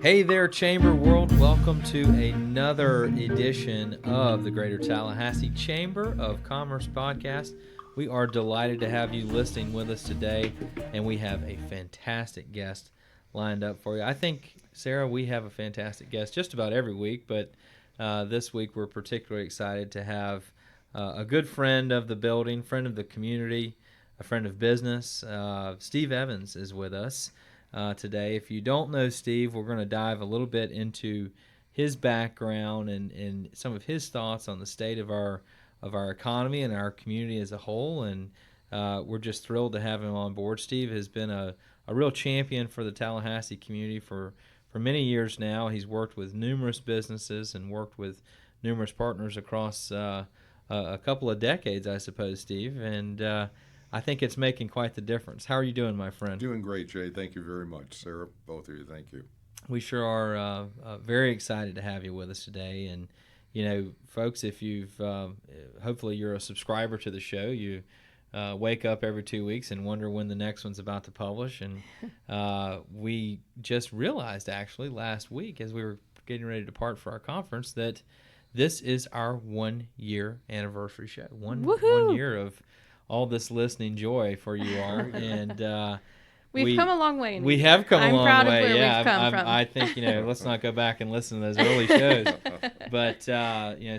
Hey there, Chamber World. Welcome to another edition of the Greater Tallahassee Chamber of Commerce podcast. We are delighted to have you listening with us today, and we have a fantastic guest lined up for you. I think, Sarah, we have a fantastic guest just about every week, but this week we're particularly excited to have a good friend of the building, friend of the community, a friend of business. Steve Evans is with us today. If you don't know Steve, we're going to dive a little bit into his background and some of his thoughts on the state of our economy and our community as a whole. And we're just thrilled to have him on board. Steve has been a real champion for the Tallahassee community for many years now. He's worked with numerous businesses and worked with numerous partners across a couple of decades, I suppose, Steve. And I think it's making quite the difference. How are you doing, my friend? Doing great, Jay. Thank you very much. Sarah, both of you, thank you. We sure are very excited to have you with us today. And, you know, folks, if you've hopefully you're a subscriber to the show, you wake up every 2 weeks and wonder when the next one's about to publish. And we just realized, actually, last week as we were getting ready to depart for our conference that this is our 1 year anniversary show. One year of all this listening joy for you all, and we've come a long way. We have come a long way. I'm proud of where we've come from. I think let's not go back and listen to those early shows. But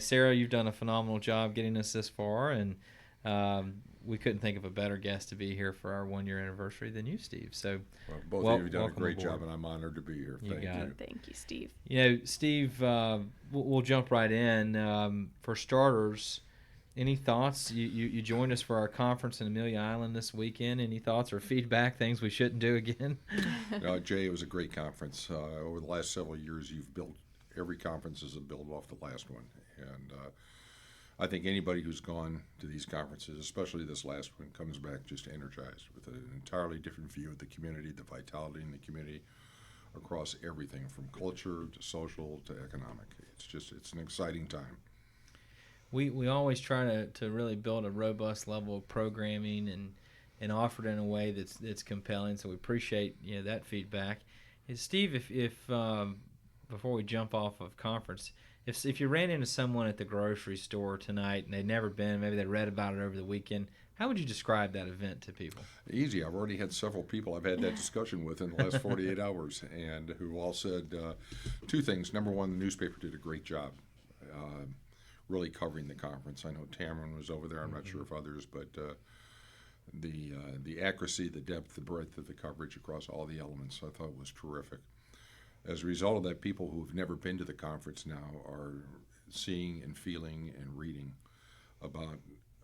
Sarah, you've done a phenomenal job getting us this far, and we couldn't think of a better guest to be here for our 1 year anniversary than you, Steve. So, both of you have done a great job, and I'm honored to be here. Thank you. Thank you, Steve. Steve, we'll jump right in. For starters, any thoughts? You joined us for our conference in Amelia Island this weekend. Any thoughts or feedback, things we shouldn't do again? Jay, it was a great conference. Over the last several years, you've built every conference as a build off the last one. And I think anybody who's gone to these conferences, especially this last one, comes back just energized with an entirely different view of the community, the vitality in the community across everything from culture to social to economic. It's an exciting time. We always try to really build a robust level of programming and offer it in a way that's compelling. So we appreciate that feedback. And Steve, if before we jump off of conference, if you ran into someone at the grocery store tonight and they'd never been, maybe they read about it over the weekend, how would you describe that event to people? Easy. I've already had several people I've had that discussion with in the last 48 hours, and who all said two things. Number one, the newspaper did a great job. Really covering the conference. I know Tamron was over there. I'm not sure if others, but the accuracy, the depth, the breadth of the coverage across all the elements I thought was terrific. As a result of that, people who've never been to the conference now are seeing and feeling and reading about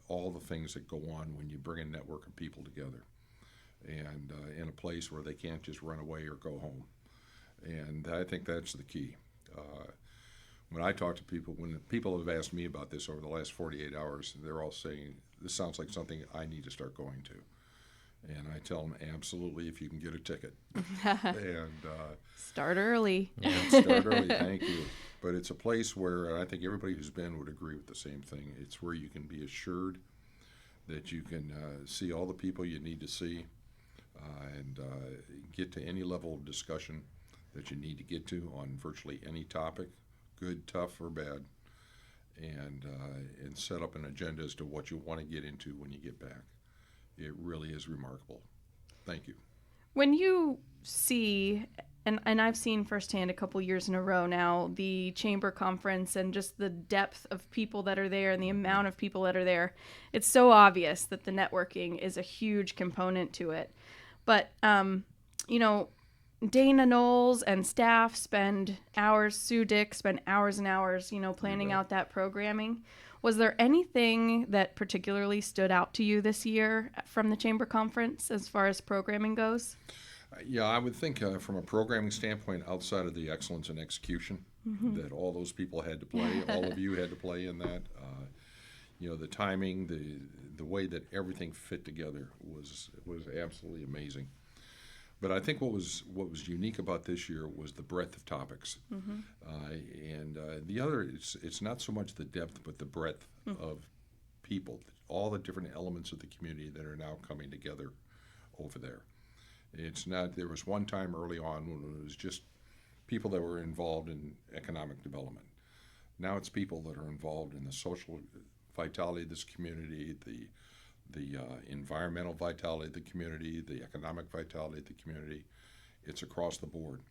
all the things that go on when you bring a network of people together and in a place where they can't just run away or go home. And I think that's the key. When I talk to people, when people have asked me about this over the last 48 hours, they're all saying, this sounds like something I need to start going to. And I tell them, absolutely, if you can get a ticket. And start early. Yeah, start early, thank you. But it's a place where I think everybody who's been would agree with the same thing. It's where you can be assured that you can see all the people you need to see and get to any level of discussion that you need to get to on virtually any topic, good, tough, or bad, and set up an agenda as to what you want to get into when you get back. It really is remarkable. Thank you. When you see, and I've seen firsthand a couple years in a row now, the chamber conference and just the depth of people that are there and the amount of people that are there, it's so obvious that the networking is a huge component to it. But, Dana Knowles and staff spend hours, Sue Dick spend hours and hours, planning out that programming. Was there anything that particularly stood out to you this year from the Chamber Conference as far as programming goes? Yeah, I would think from a programming standpoint, outside of the excellence in execution, that all those people had to play, all of you had to play in that. The timing, the way that everything fit together was absolutely amazing. But I think what was unique about this year was the breadth of topics, and the other it's not so much the depth but the breadth of people, all the different elements of the community that are now coming together over there. It's not. There was one time early on when it was just people that were involved in economic development. Now it's people that are involved in the social vitality of this community, the environmental vitality of the community, the economic vitality of the community. It's across the board.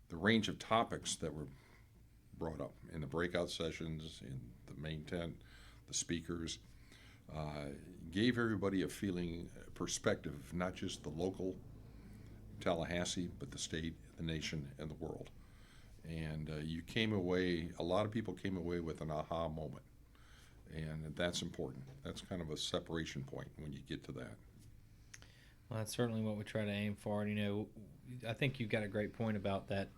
The range of topics that were brought up in the breakout sessions, in the main tent, the speakers, gave everybody a feeling, a perspective of not just the local Tallahassee, but the state, the nation, and the world. And you came away, a lot of people came away with an aha moment. And that's important. That's kind of a separation point when you get to that. Well, that's certainly what we try to aim for. And, you know, I think you've got a great point about that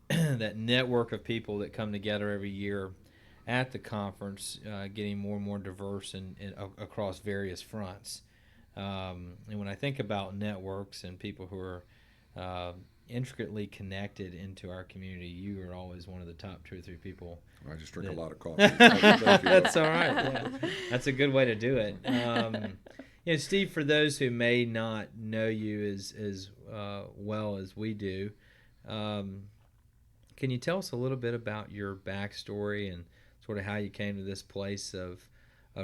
that network of people that come together every year at the conference, getting more and more diverse and across various fronts. And when I think about networks and people who are intricately connected into our community, you are always one of the top 2 or 3 people. I just drink a lot of coffee. That's all right. Yeah. That's a good way to do it. You know, Steve, for those who may not know you as well as we do, can you tell us a little bit about your backstory and sort of how you came to this place of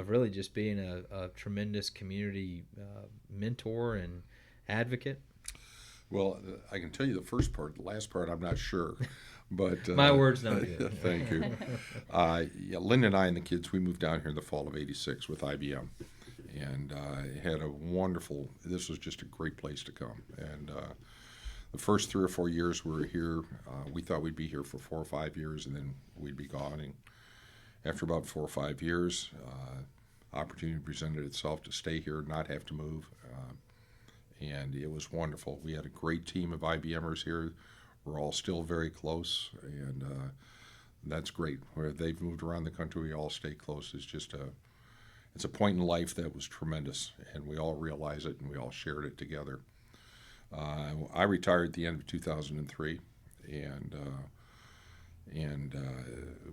really just being a tremendous community mentor and advocate? Well, I can tell you the first part. The last part, I'm not sure. But my word's not good. Thank you. Yeah, Linda and I and the kids, we moved down here in the fall of '86 with IBM, and had a wonderful. This was just a great place to come. And the first 3 or 4 years we were here, we thought we'd be here for 4 or 5 years, and then we'd be gone. And after about 4 or 5 years, opportunity presented itself to stay here, not have to move. And it was wonderful. We had a great team of IBMers here. We're all still very close, and that's great. Where they've moved around the country, we all stay close. It's a point in life that was tremendous, and we all realize it, and we all shared it together. I retired at the end of 2003, and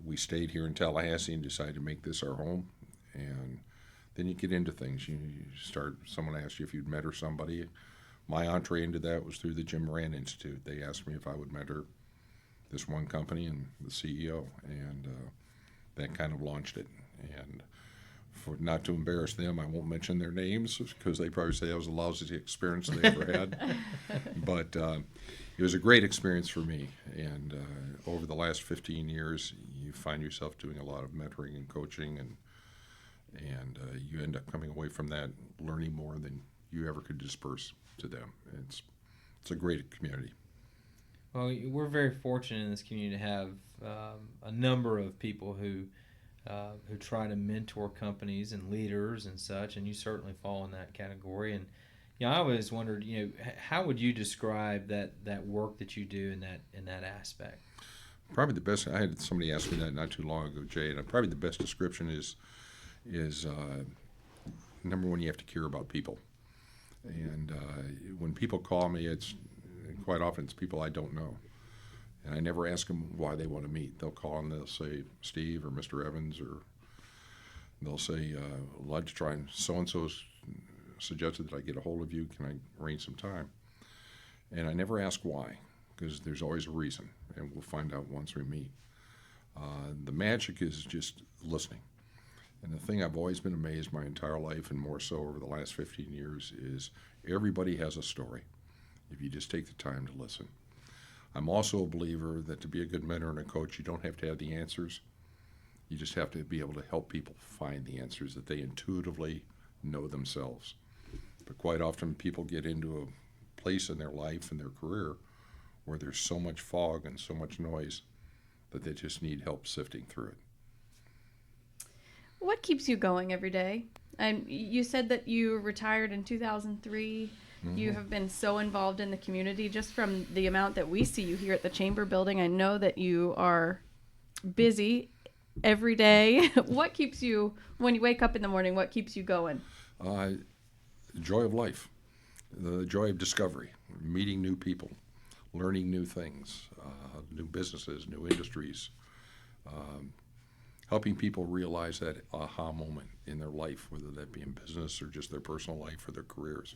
we stayed here in Tallahassee and decided to make this our home. And then you get into things. You start. Someone asks you if you'd mentor somebody. My entree into that was through the Jim Moran Institute. They asked me if I would mentor this one company and the CEO, and that kind of launched it. And for not to embarrass them, I won't mention their names because they probably say that was the lousy experience they ever had. But it was a great experience for me. And over the last 15 years, you find yourself doing a lot of mentoring and coaching, and you end up coming away from that learning more than you ever could disperse to them. It's a great community. Well, we're very fortunate in this community to have a number of people who try to mentor companies and leaders and such, and you certainly fall in that category. And I always wondered, how would you describe that work that you do in that aspect? Probably the best. I had somebody ask me that not too long ago, Jay, and probably the best description is number one, you have to care about people. And when people call me, quite often it's people I don't know. And I never ask them why they want to meet. They'll call and they'll say, Steve or Mr. Evans, or they'll say, I'd like to try, and so-and-so suggested that I get a hold of you. Can I arrange some time? And I never ask why, because there's always a reason, and we'll find out once we meet. The magic is just listening. And the thing I've always been amazed my entire life, and more so over the last 15 years, is everybody has a story if you just take the time to listen. I'm also a believer that to be a good mentor and a coach, you don't have to have the answers. You just have to be able to help people find the answers that they intuitively know themselves. But quite often people get into a place in their life and their career where there's so much fog and so much noise that they just need help sifting through it. What keeps you going every day? And you said that you retired in 2003. Mm-hmm. You have been so involved in the community. Just from the amount that we see you here at the Chamber building, I know that you are busy every day. What keeps you, when you wake up in the morning, what keeps you going? The joy of life, the joy of discovery, meeting new people, learning new things, new businesses, new industries, helping people realize that aha moment in their life, whether that be in business or just their personal life or their careers.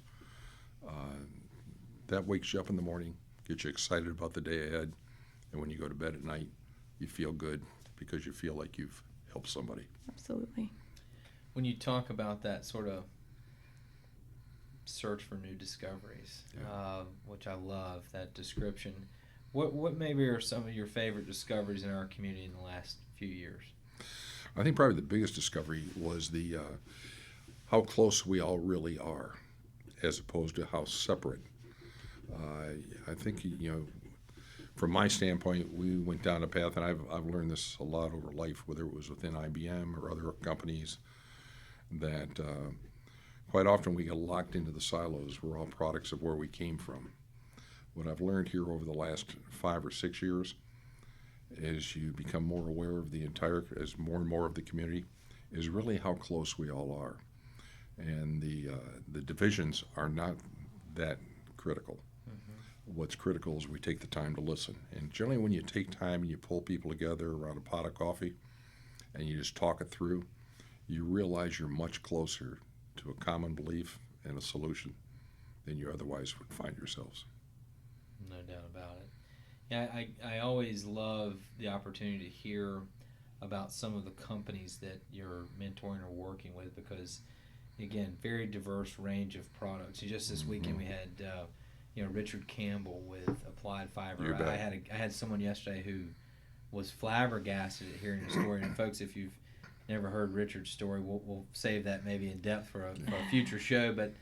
That wakes you up in the morning, gets you excited about the day ahead, And when you go to bed at night, you feel good because you feel like you've helped somebody. Absolutely. When you talk about that sort of search for new discoveries, which I love that description, what maybe are some of your favorite discoveries in our community in the last few years? I think probably the biggest discovery was the how close we all really are, as opposed to how separate. I think, from my standpoint, we went down a path, and I've learned this a lot over life, whether it was within IBM or other companies, that quite often we get locked into the silos. We're all products of where we came from. What I've learned here over the last 5 or 6 years, as you become more aware of as more and more of the community, is really how close we all are. And the divisions are not that critical. What's critical is we take the time to listen. And generally when you take time and you pull people together around a pot of coffee and you just talk it through, you realize you're much closer to a common belief and a solution than you otherwise would find yourselves. No doubt about it. Yeah, I always love the opportunity to hear about some of the companies that you're mentoring or working with because, again, very diverse range of products. Just this weekend we had Richard Campbell with Applied Fiber. You bet. I had someone yesterday who was flabbergasted at hearing the story. And folks, if you've never heard Richard's story, we'll save that maybe in depth for a future show. But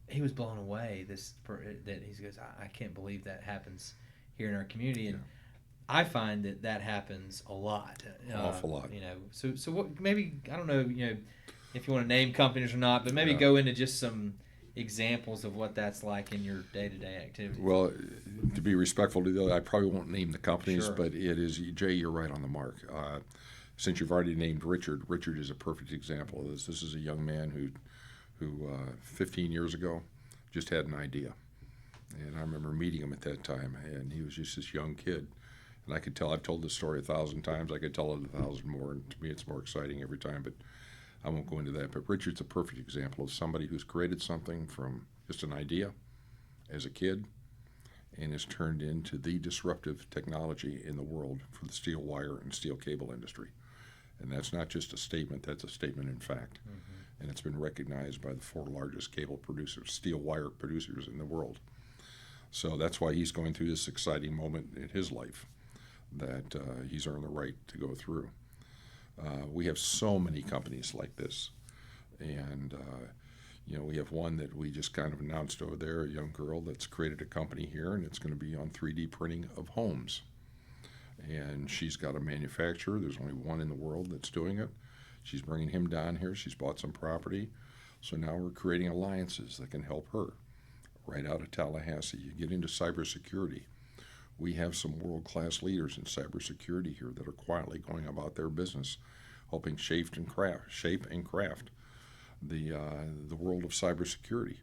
he was blown away. That he goes, I can't believe that happens here in our community, and I find that happens a lot, An awful lot. So what? Maybe I don't know. If you want to name companies or not, but maybe go into just some examples of what that's like in your day-to-day activities. Well, to be respectful to the other, I probably won't name the companies, Sure. but it is, Jay, you're right on the mark. Since you've already named Richard is a perfect example of this. This is a young man who 15 years ago just had an idea. And I remember meeting him at that time, and he was just this young kid. And I could tell, I've told this story 1,000 times, I could tell it 1,000 more, and to me it's more exciting every time, but I won't go into that. But Richard's a perfect example of somebody who's created something from just an idea as a kid and has turned into the disruptive technology in the world for the steel wire and steel cable industry. And that's not just a statement, that's a statement in fact. And it's been recognized by the 4 largest cable producers, steel wire producers in the world. So that's why he's going through this exciting moment in his life that he's earned the right to go through. We have so many companies like this. And, we have one that we just kind of announced over there, a young girl that's created a company here, and it's going to be on 3D printing of homes. And she's got a manufacturer. There's only one in the world that's doing it. She's bringing him down here. She's bought some property. So now we're creating alliances that can help her right out of Tallahassee. You get into cybersecurity. We have some world-class leaders in cybersecurity here that are quietly going about their business, helping shape and craft the world of cybersecurity.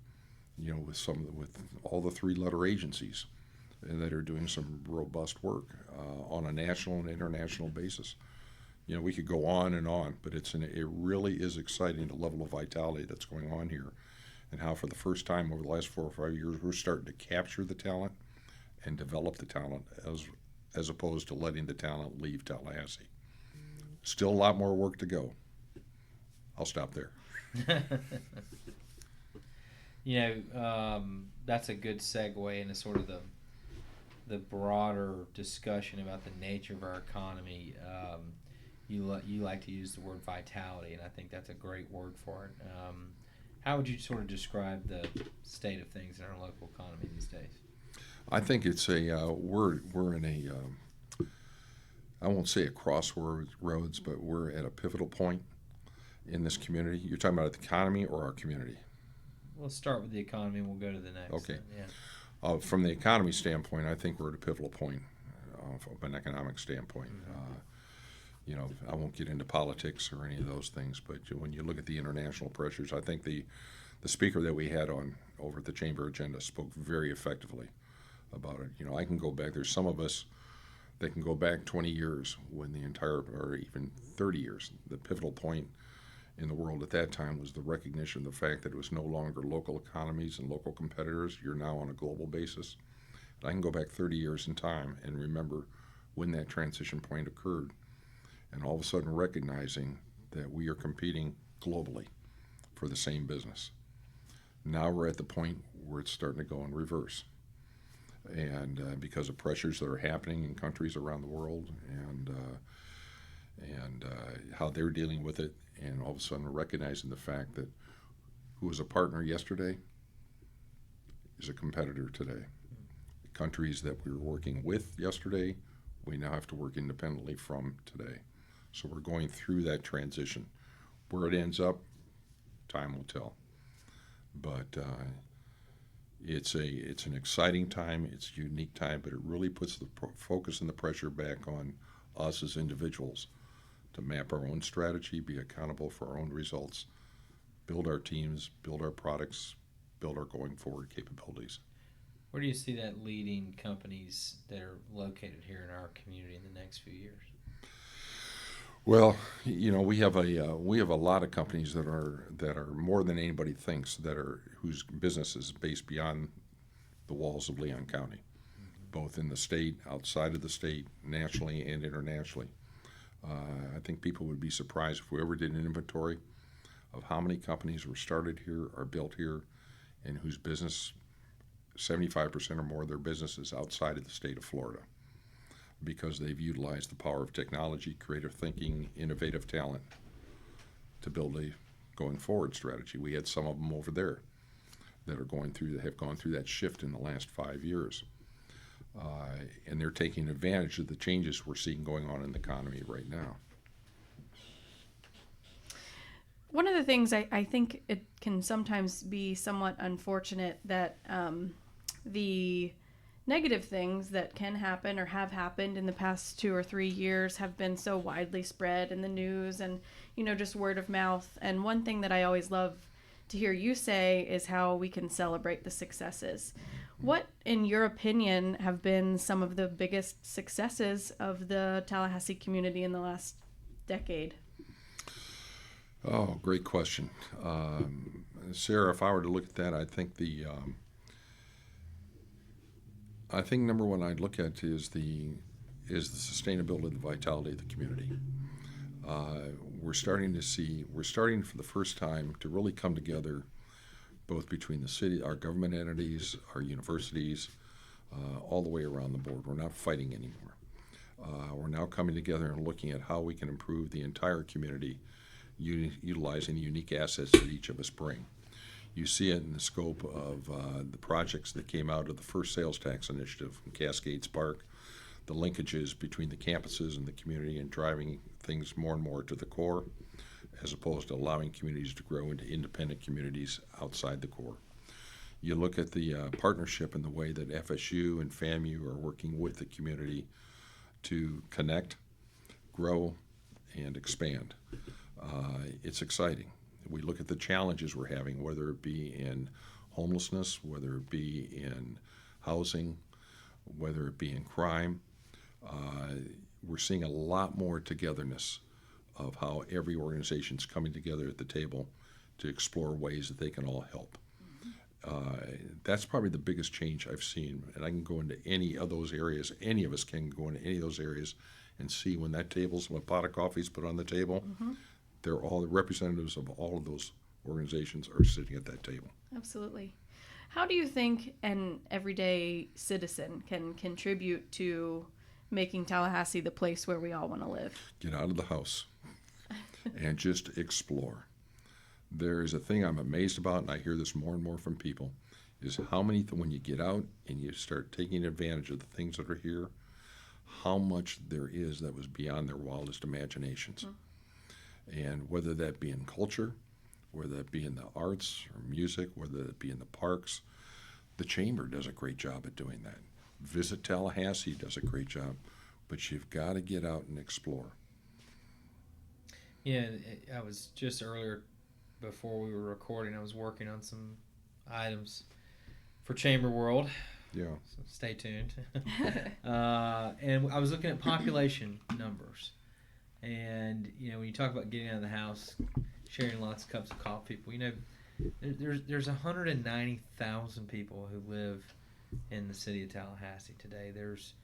With all the 3-letter agencies that are doing some robust work on a national and international basis. We could go on and on, but it really is exciting, the level of vitality that's going on here, and how for the first time over the last 4 or 5 years we're starting to capture the talent and develop the talent as opposed to letting the talent leave Tallahassee. Still a lot more work to go. I'll stop there. That's a good segue into sort of the broader discussion about the nature of our economy. You like to use the word vitality, and I think that's a great word for it. How would you sort of describe the state of things in our local economy these days? I think it's we're in a I won't say a crossroads, but we're at a pivotal point in this community. You're talking about the economy or our community? We'll start with the economy and we'll go to the next. Okay. Yeah. From the economy standpoint, I think we're at a pivotal point from an economic standpoint. I won't get into politics or any of those things, but when you look at the international pressures, I think the speaker that we had on over at the Chamber Agenda spoke very effectively about it. I can go back. There's some of us that can go back 20 years when or even 30 years. The pivotal point in the world at that time was the recognition of the fact that it was no longer local economies and local competitors. You're now on a global basis. I can go back 30 years in time and remember when that transition point occurred, and all of a sudden recognizing that we are competing globally for the same business. Now we're at the point where it's starting to go in reverse. And because of pressures that are happening in countries around the world, and how they're dealing with it, and all of a sudden recognizing the fact that who was a partner yesterday is a competitor today. Countries that we were working with yesterday, we now have to work independently from today. So we're going through that transition. Where it ends up, time will tell. But it's an exciting time. It's a unique time, but it really puts the focus and the pressure back on us as individuals to map our own strategy, be accountable for our own results, build our teams, build our products, build our going forward capabilities. Where do you see that leading companies that are located here in our community in the next few years? Well, we have a lot of companies that are more than anybody thinks, whose business is based beyond the walls of Leon County, both in the state, outside of the state, nationally and internationally. I think people would be surprised if we ever did an inventory of how many companies were started here, are built here, and whose business, 75% or more of their business is outside of the state of Florida, because they've utilized the power of technology, creative thinking, innovative talent to build a going forward strategy. We had some of them over there that have gone through that shift in the last 5 years. And they're taking advantage of the changes we're seeing going on in the economy right now. One of the things I think it can sometimes be somewhat unfortunate that the negative things that can happen or have happened in the past 2 or 3 years have been so widely spread in the news and, just word of mouth. And one thing that I always love to hear you say is how we can celebrate the successes. What, in your opinion, have been some of the biggest successes of the Tallahassee community in the last decade? Oh, great question. Sarah, if I were to look at that, I think number one I'd look at is the sustainability and the vitality of the community. We're starting for the first time to really come together, both between the city, our government entities, our universities, all the way around the board. We're not fighting anymore. We're now coming together and looking at how we can improve the entire community, utilizing the unique assets that each of us bring. You see it in the scope of the projects that came out of the first sales tax initiative in Cascades Park, the linkages between the campuses and the community, and driving things more and more to the core, as opposed to allowing communities to grow into independent communities outside the core. You look at the partnership and the way that FSU and FAMU are working with the community to connect, grow, and expand. It's exciting. We look at the challenges we're having, whether it be in homelessness, whether it be in housing, whether it be in crime. We're seeing a lot more togetherness of how every organization's coming together at the table to explore ways that they can all help. That's probably the biggest change I've seen, and I can go into any of those areas. Any of us can go into any of those areas and see when a pot of coffee is put on the table, they're all the representatives of all of those organizations are sitting at that table. Absolutely. How do you think an everyday citizen can contribute to making Tallahassee the place where we all want to live? Get out of the house and just explore. There's a thing I'm amazed about, and I hear this more and more from people, is how many, when you get out and you start taking advantage of the things that are here, how much there is that was beyond their wildest imaginations. And whether that be in culture, whether that be in the arts or music, whether it be in the parks, the Chamber does a great job at doing that. Visit Tallahassee does a great job, but you've got to get out and explore. Yeah, I was just earlier, before we were recording, I was working on some items for Chamber World. Yeah. So stay tuned. And I was looking at population numbers. And, when you talk about getting out of the house, sharing lots of cups of coffee, people, there's 190,000 people who live in the city of Tallahassee today. There's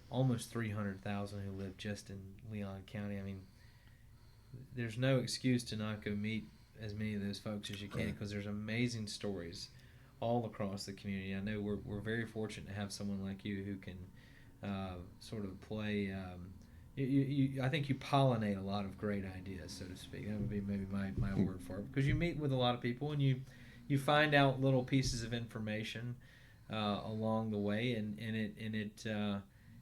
almost 300,000 who live just in Leon County. I mean, there's no excuse to not go meet as many of those folks as you can, Right. because there's amazing stories all across the community. I know we're very fortunate to have someone like you who can sort of play. I think you pollinate a lot of great ideas, so to speak. That would be maybe my word for it, because you meet with a lot of people and you find out little pieces of information along the way, and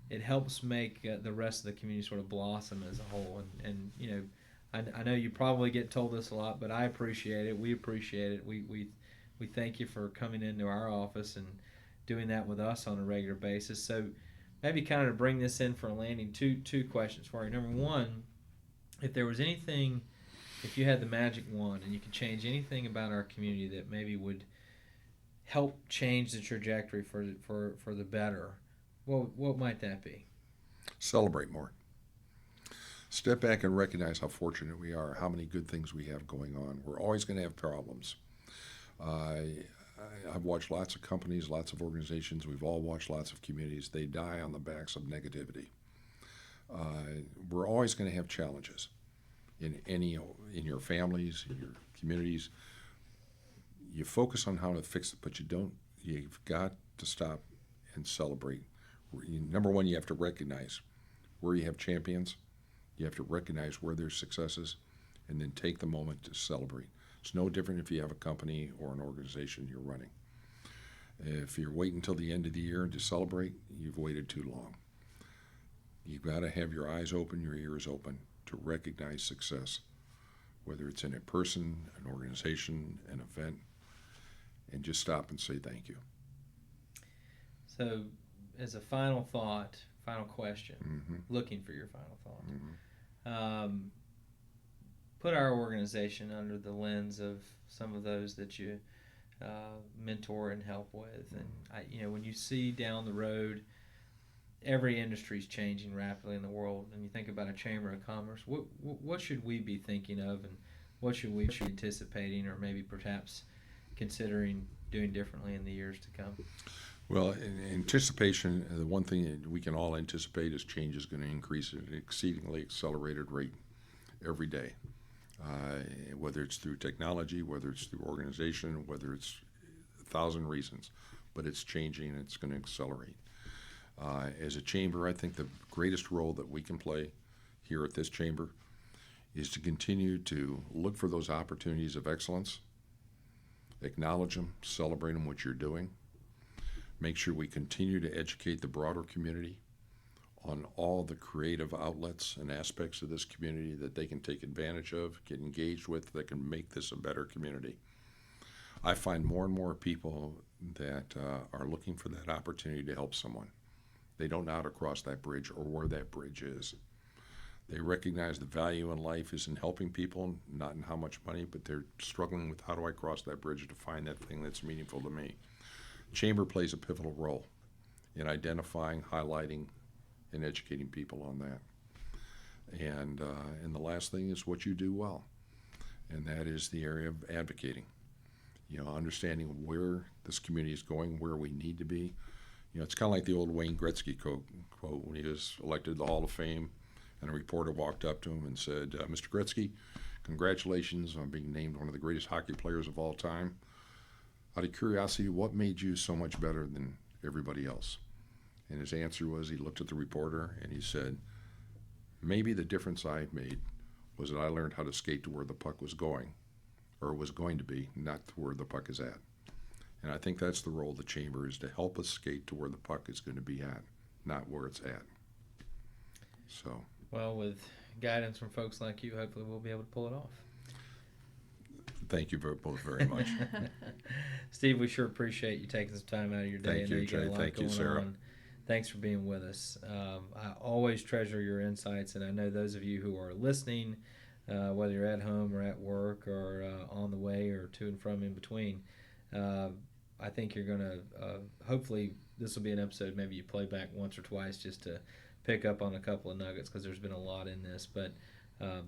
it helps make the rest of the community sort of blossom as a whole. And you know, I know you probably get told this a lot, but I appreciate it. We appreciate it. We thank you for coming into our office and doing that with us on a regular basis. So maybe kind of to bring this in for a landing, two questions for you. Number one, if there was anything, if you had the magic wand and you could change anything about our community that maybe would help change the trajectory for the better, what might that be? Celebrate more. Step back and recognize how fortunate we are, how many good things we have going on. We're always going to have problems. I've watched lots of companies, lots of organizations. We've all watched lots of communities. They die on the backs of negativity. We're always going to have challenges in your families, in your communities. You focus on how to fix it, but you've got to stop and celebrate. Number one, you have to recognize where you have champions. You have to recognize where there's successes, and then take the moment to celebrate. It's no different if you have a company or an organization you're running. If you're waiting until the end of the year to celebrate, you've waited too long. You've got to have your eyes open, your ears open to recognize success, whether it's in a person, an organization, an event, and just stop and say thank you. So, as a final thought, final question, Mm-hmm. looking for your final thought. Mm-hmm. Put our organization under the lens of some of those that you mentor and help with, and when you see down the road, every industry is changing rapidly in the world, and you think about a chamber of commerce. What should we be thinking of, and what should we be anticipating, or maybe perhaps considering doing differently in the years to come? Well, in anticipation, the one thing that we can all anticipate is change is going to increase at an exceedingly accelerated rate every day. Whether it's through technology, whether it's through organization, whether it's 1,000 reasons, but it's changing and it's going to accelerate. As a chamber, I think the greatest role that we can play here at this chamber is to continue to look for those opportunities of excellence, acknowledge them, celebrate them, what you're doing, make sure we continue to educate the broader community on all the creative outlets and aspects of this community that they can take advantage of, get engaged with, that can make this a better community. I find more and more people that are looking for that opportunity to help someone. They don't know how to cross that bridge or where that bridge is. They recognize the value in life is in helping people, not in how much money, but they're struggling with how do I cross that bridge to find that thing that's meaningful to me. Chamber plays a pivotal role in identifying, highlighting, and educating people on that. And the last thing is what you do well, and that is the area of advocating. Understanding where this community is going, where we need to be. It's kind of like the old Wayne Gretzky quote when he was elected to the Hall of Fame, and a reporter walked up to him and said, "Mr. Gretzky, congratulations on being named one of the greatest hockey players of all time. Out of curiosity, what made you so much better than everybody else?" And his answer was, he looked at the reporter and he said, "Maybe the difference I made was that I learned how to skate to where the puck was going, or was going to be, not to where the puck is at." And I think that's the role of the chamber, is to help us skate to where the puck is going to be at, not where it's at. So, Well, with guidance from folks like you, hopefully we'll be able to pull it off. thank you both very much. Steve, we sure appreciate you taking some time out of your day. Thank I know you, got a Jay. lot Thank you, going Sarah. on. Thanks for being with us. I always treasure your insights, and I know those of you who are listening, whether you're at home or at work or on the way or to and from in between, I think you're going to, hopefully this will be an episode maybe you play back once or twice just to pick up on a couple of nuggets, because there's been a lot in this. But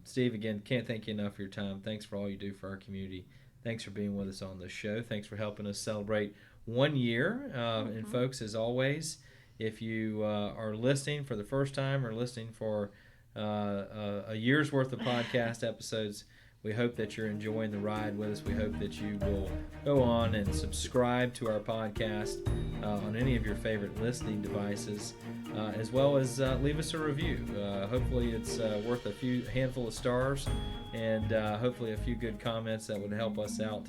Steve, again, can't thank you enough for your time. Thanks for all you do for our community. Thanks for being with us on this show. Thanks for helping us celebrate 1 year. And folks, as always, if you are listening for the first time or listening for a year's worth of podcast episodes, we hope that you're enjoying the ride with us. We hope that you will go on and subscribe to our podcast on any of your favorite listening devices, as well as leave us a review. Hopefully it's worth a handful of stars, and hopefully a few good comments that would help us out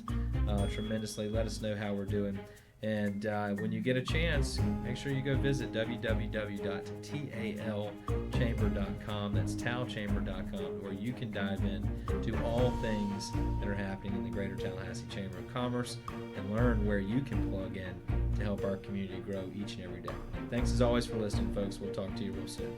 tremendously. Let us know how we're doing. And when you get a chance, make sure you go visit www.talchamber.com. That's talchamber.com, where you can dive in to all things that are happening in the Greater Tallahassee Chamber of Commerce and learn where you can plug in to help our community grow each and every day. Thanks as always for listening, folks. We'll talk to you real soon.